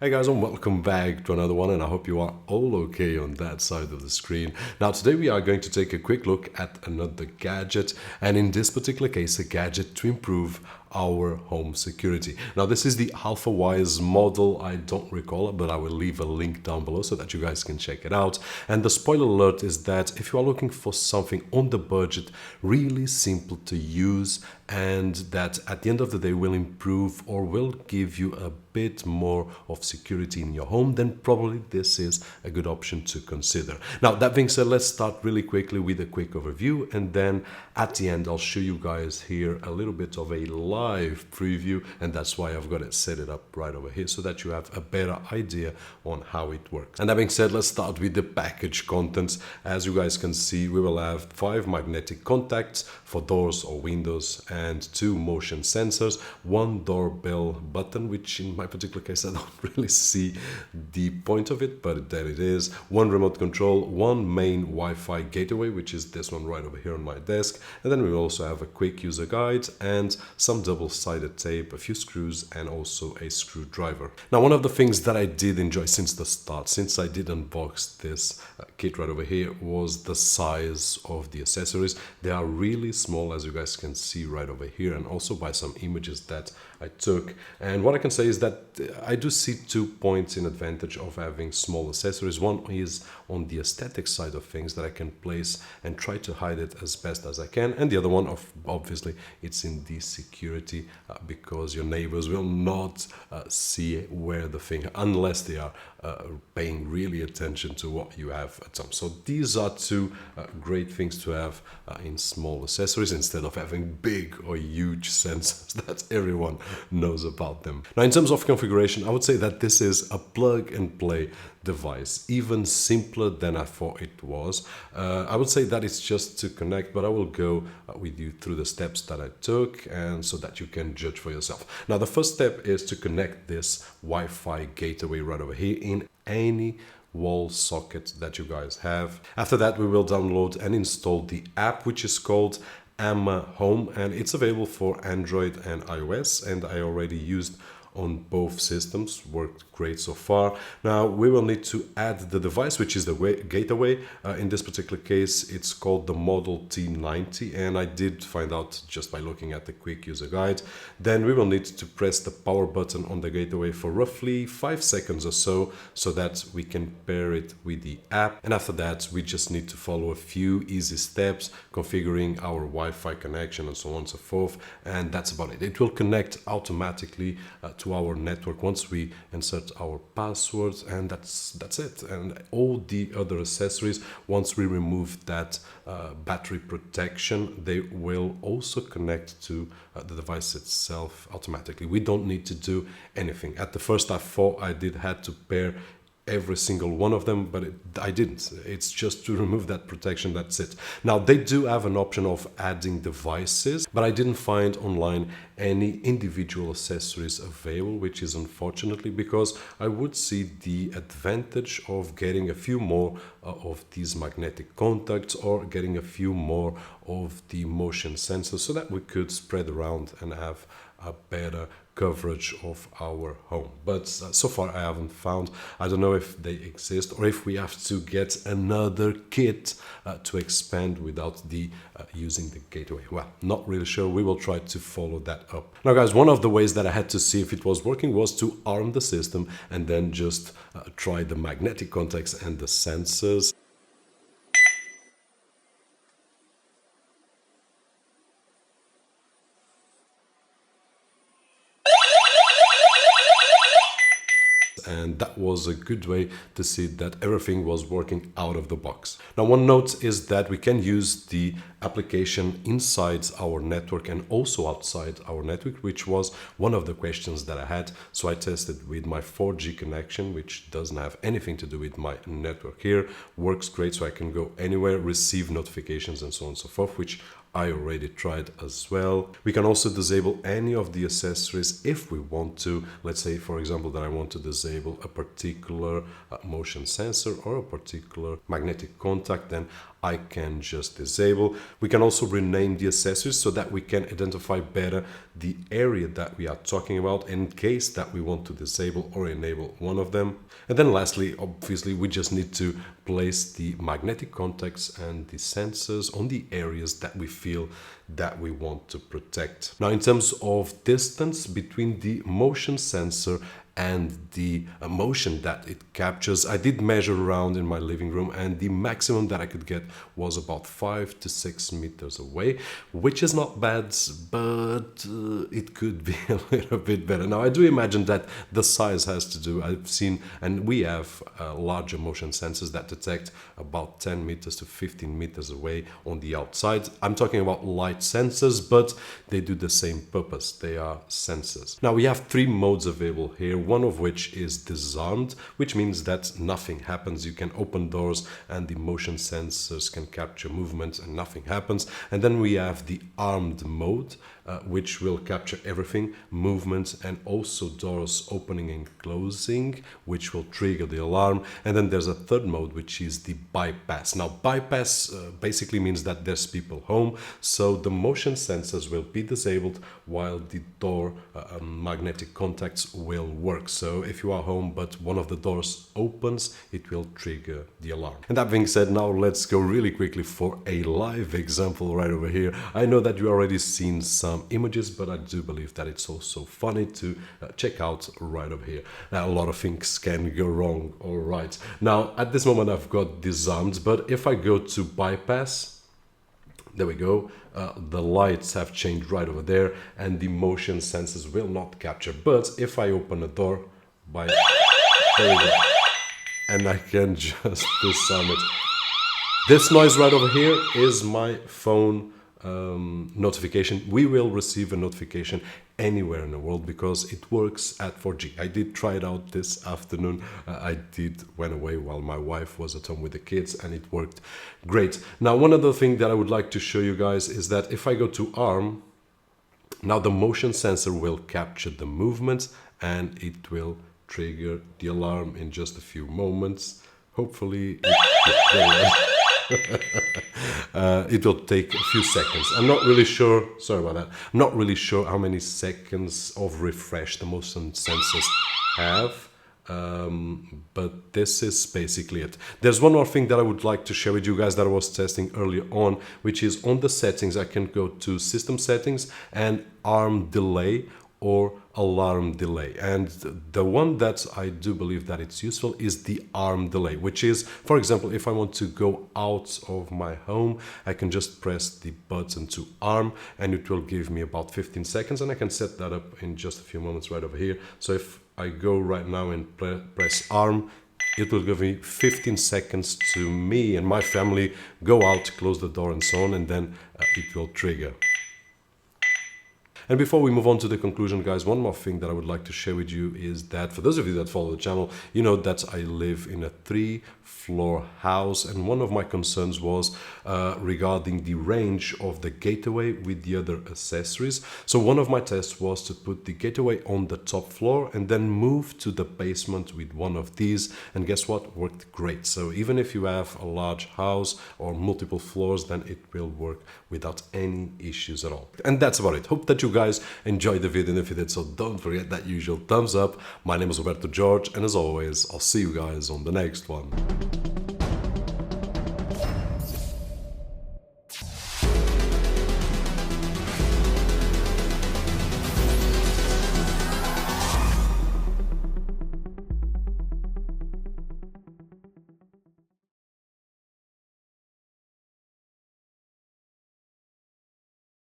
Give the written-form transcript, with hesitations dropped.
Hey guys, and welcome back to another one, and I hope you are all okay on that side of the screen. Now today we are going to take a quick look at another gadget, and in this particular case a gadget to improve our home security. Now this is the Alfawise model. I don't recall it, but I will leave a link down below so that you guys can check it out. And the spoiler alert is that if you are looking for something on the budget, really simple to use, and that at the end of the day will improve or will give you a bit more of security in your home, then probably this is a good option to consider. Now that being said, let's start really quickly with a quick overview, and then at the end I'll show you guys here a little bit of a live preview, and that's why I've got it set it up right over here so that you have a better idea on how it works. And that being said, let's start with the package contents. As you guys can see, we will have 5 magnetic contacts for doors or windows and 2 motion sensors, 1 doorbell button, which in my particular case I don't really see the point of it, but there it is, 1 remote control, 1 main Wi-Fi gateway, which is this one right over here on my desk, and then we also have a quick user guide and some double-sided tape, a few screws, and also a screwdriver. Now one of the things that I did enjoy since the start, since I did unbox this kit right over here, was the size of the accessories. They are really small, as you guys can see right over here, and also by some images that I took. And what I can say is that I do see 2 points in advantage of having small accessories. One is on the aesthetic side of things, that I can place and try to hide it as best as I can, and the other one obviously it's in the security, because your neighbors will not see where the thing, unless they are paying really attention to what you have at home. So these are 2 great things to have in small accessories, instead of having big or huge sensors that everyone knows about them. Now in terms of configuration, I would say that this is a plug and play device, even simpler than I thought it was. I would say that it's just to connect, but I will go with you through the steps that I took, and so that you can judge for yourself. Now the first step is to connect this Wi-Fi gateway right over here in any wall socket that you guys have. After that, we will download and install the app, which is called Amma Home, and it's available for Android and iOS, and I already used on both systems, worked great so far. Now we will need to add the device, which is the gateway. In this particular case, it's called the model T90, and I did find out just by looking at the quick user guide. Then we will need to press the power button on the gateway for roughly 5 seconds or so that we can pair it with the app. And after that, we just need to follow a few easy steps, configuring our Wi-Fi connection and so on and so forth, and that's about it. It will connect automatically to our network once we insert our passwords, and that's it. And all the other accessories, once we remove that battery protection, they will also connect to the device itself automatically. We don't need to do anything. At the first I thought I had to pair every single one of them, but I didn't. It's just to remove that protection, that's it. Now they do have an option of adding devices, but I didn't find online any individual accessories available, which is unfortunately, because I would see the advantage of getting a few more of these magnetic contacts, or getting a few more of the motion sensors, so that we could spread around and have a better coverage of our home. But so far I haven't found. I don't know if they exist, or if we have to get another kit to expand without the using the gateway. Well, not really sure. We will try to follow that up. Now guys, one of the ways that I had to see if it was working was to arm the system and then just try the magnetic contacts and the sensors. And that was a good way to see that everything was working out of the box. Now one note is that we can use the application inside our network and also outside our network, which was one of the questions that I had. So I tested with my 4G connection, which doesn't have anything to do with my network here. Works great, so I can go anywhere, receive notifications and so on and so forth, which I already tried as well. We can also disable any of the accessories if we want to. Let's say, for example, that I want to disable a particular motion sensor or a particular magnetic contact, then I can just disable. We can also rename the accessories so that we can identify better the area that we are talking about in case that we want to disable or enable one of them. And then lastly, obviously, we just need to place the magnetic contacts and the sensors on the areas that we feel that we want to protect. Now, in terms of distance between the motion sensor and the motion that it captures, I did measure around in my living room, and the maximum that I could get was about 5 to 6 meters away, which is not bad, but it could be a little bit better. Now, I do imagine that the size has to do. I've seen, and we have larger motion sensors that detect about 10 meters to 15 meters away on the outside. I'm talking about light sensors, but they do the same purpose. They are sensors. Now, we have 3 modes available here, one of which is disarmed, which means that nothing happens. You can open doors and the motion sensors can capture movement and nothing happens. And then we have the armed mode, which will capture everything, movement, and also doors opening and closing, which will trigger the alarm. And then there's a third mode, which is the bypass. Now, bypass basically means that there's people home, so the motion sensors will be disabled while the door magnetic contacts will work. So if you are home but one of the doors opens, it will trigger the alarm. And that being said, now let's go really quickly for a live example right over here. I know that you already seen some images, but I do believe that it's also funny to check out right over here. Now, a lot of things can go wrong. All right, now at this moment I've got disarmed, but if I go to bypass, there we go. The lights have changed right over there, and the motion sensors will not capture. But if I open a door, there we go, and I can just disarm it. This noise right over here is my phone notification. We will receive a notification anywhere in the world because it works at 4G. I did try it out this afternoon. I went away while my wife was at home with the kids, and it worked great. Now, one other thing that I would like to show you guys is that if I go to ARM, now the motion sensor will capture the movement and it will trigger the alarm in just a few moments. Hopefully it will take a few seconds. I'm not really sure, sorry about that, I'm not really sure how many seconds of refresh the motion sensors have, but this is basically it. There's one more thing that I would like to share with you guys that I was testing earlier on, which is on the settings. I can go to system settings and arm delay or alarm delay, and the one that I do believe that it's useful is the arm delay, which is, for example, if I want to go out of my home, I can just press the button to arm and it will give me about 15 seconds, and I can set that up in just a few moments right over here. So if I go right now and press arm, it will give me 15 seconds to me and my family go out, close the door and so on, and then it will trigger. And before we move on to the conclusion, guys, one more thing that I would like to share with you is that for those of you that follow the channel, you know that I live in a 3-floor house, and one of my concerns was regarding the range of the gateway with the other accessories. So one of my tests was to put the gateway on the top floor and then move to the basement with one of these, and guess what? Worked great. So even if you have a large house or multiple floors, then it will work without any issues at all. And that's about it. Hope that you guys enjoyed the video, and if you did so, don't forget that usual thumbs up. My name is Roberto George, and as always, I'll see you guys on the next one.